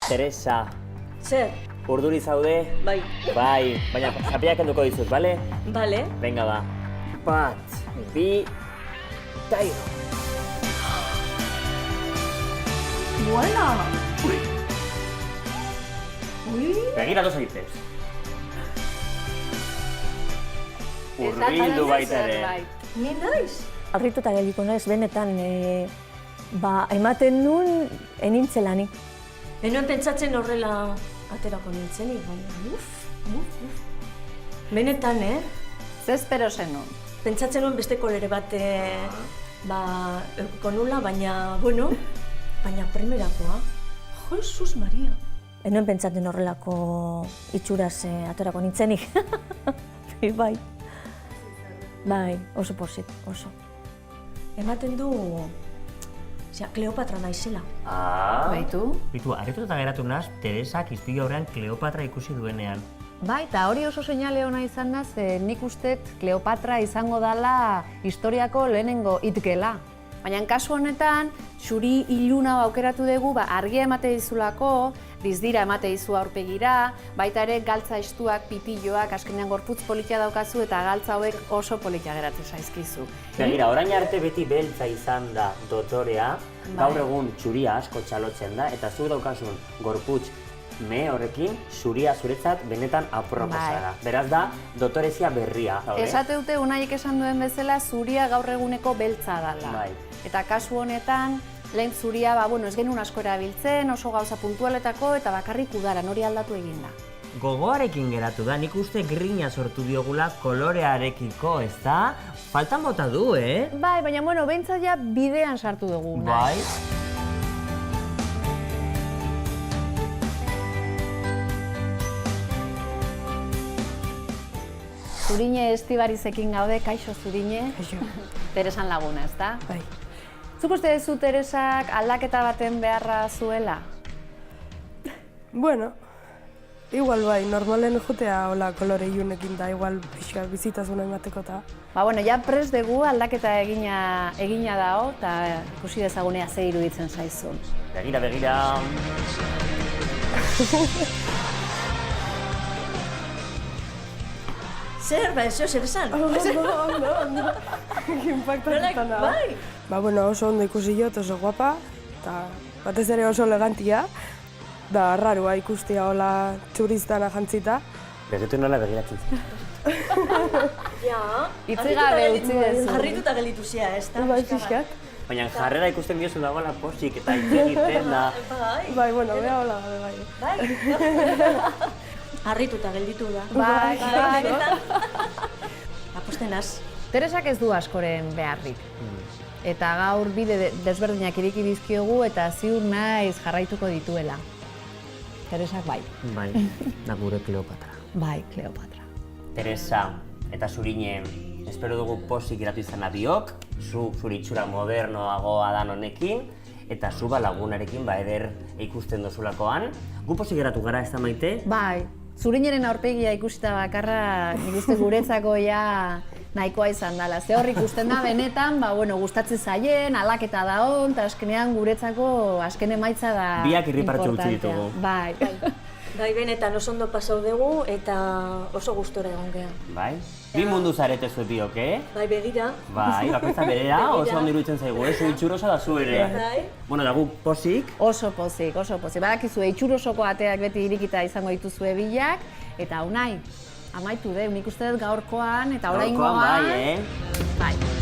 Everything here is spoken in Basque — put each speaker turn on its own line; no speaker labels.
Teresa,
Zer?
urduri zaude?
Bai.
Bai, baina zapiak kenduko dizut, bale?
Bale.
Venga, ba. Bat, bi, ta hiru.
Buena!
Begira doz egitez. Urbildu baita ere.
Ni naiz?
Harrituta geliko naiz, benetan, ematen nun enintzelanik.
Enuen pentsatzen horrela aterako nintzenik, baina Benetan,
Zespero zenun.
Pentsatzen nuen beste kolore bat eukuko nula, baina, bueno, baina primerakoa. Jesus Maria.
Enuen pentsatzen horrelako itxuraz aterako nintzenik. Bai. Bai, oso pozik, oso.
Ematen du, Kleopatra naizela.
Baitu?
Bitu, harrituta geratu naz, Teresak izpide horrean Kleopatra ikusi duenean.
Bai, eta hori oso seinale ona izan da, ze nik ustet Kleopatra izango dala historiako lehenengo hitgela. Baina kasu honetan, xuri iluna aukeratu dugu, argia emate dizulako, dizdira emate dizu aurpegira, baita ere galtza estuak, pipilloak, azkenean gorputz politia daukazu eta galtza hauek oso politia geratu zaizkizu.
Begira, orain arte beti beltza izan da dotorea, gaur egun txuria asko txalotzen da, eta zuk daukasun gorputz me horrekin, zuria zuretzat benetan aproposara. Beraz da, dotorezia berria.
Esate dute unaiek esan duen bezala, zuria gaur eguneko beltza dala. Eta kasu honetan, lehen zuria, ez genuen asko erabiltzen, oso gauza puntualetako eta bakarrik udaran hori aldatu egin da.
Gogoarekin geratu da, nik uste grina sortu diogula kolorearekiko, ez da? Faltan bota du,
Bai, baina, behintzat ja bidean sartu dugu.
Bai.
Zurine Estibarizekin gaude, kaixo Zurine.
Kaixo.
Teresan laguna, ez da?
Bai.
Zuk uste duzu Teresak aldaketa baten beharra zuela?
Bueno, igual bai, normalen jotea hola kolore ilunekin da, igual pixka bizitasuna emateko eta.
Ja prest dugu aldaketa egina dao, eta ikusi dezagunea ze iruditzen zaizun.
Begira, begira.
Zer, zer esan?
Ondo. Impactatuta nago.
Bai.
Oso ondo ikusi jot, oso guapa, eta batez ere oso elegantia. Da, rarua ikustia hola txuristana jantzita.
Begitu nola begiratzen zen.
Ja.
Itzigabe utzi dezu.
Harrituta gelitu zea, ez da?
Bai, pixkat.
Baina jarrera ikusten diozu dagoela posik eta hitz egiten da.
Bai, bea hola gabe bai.
Bai. Harrituta gelditu da.
Bai.
Apostenaz.
Teresak ez du askoren beharrik. Eta gaur bide desberdinak iriki dizkiogu eta ziur naiz jarraituko dituela. Teresak bai.
Bai, da gure Kleopatra.
Bai, Kleopatra.
Teresa eta Zurine, espero dugu posik geratu izana biok, zure itxura modernoagoa dan honekin, eta zu lagunarekin eder ikusten dozulakoan. Gu posik geratu gara, ez da Maite?
Bai, Zurineren aurpegia ikusita bakarra, nik uste guretzako ja nahikoa izan dela. Ze hor ikusten da benetan, gustatzen zaien, alaketa da hon, eta azkenean guretzako azken emaitza da importantea.
Biak irripartxo utzi ditugu.
Bai.
Bai, benetan oso ondo pasau dugu eta oso gustora egon geha.
Bai? Bi mundu zarete zu biok,
Bai, begira.
Bai, bakoitza berera, oso ondo iruditzen zaigu, zu itxurosa da zu ere.
Bai.
Bueno, da gu posik.
Oso pozik, oso pozik. Badakizu, itxurosoko ateak beti irikita izango dituzue bilak, eta unai, amaitu nik uste dut gaurkoan eta oraingoan.
Gaurkoan bai,
Bai.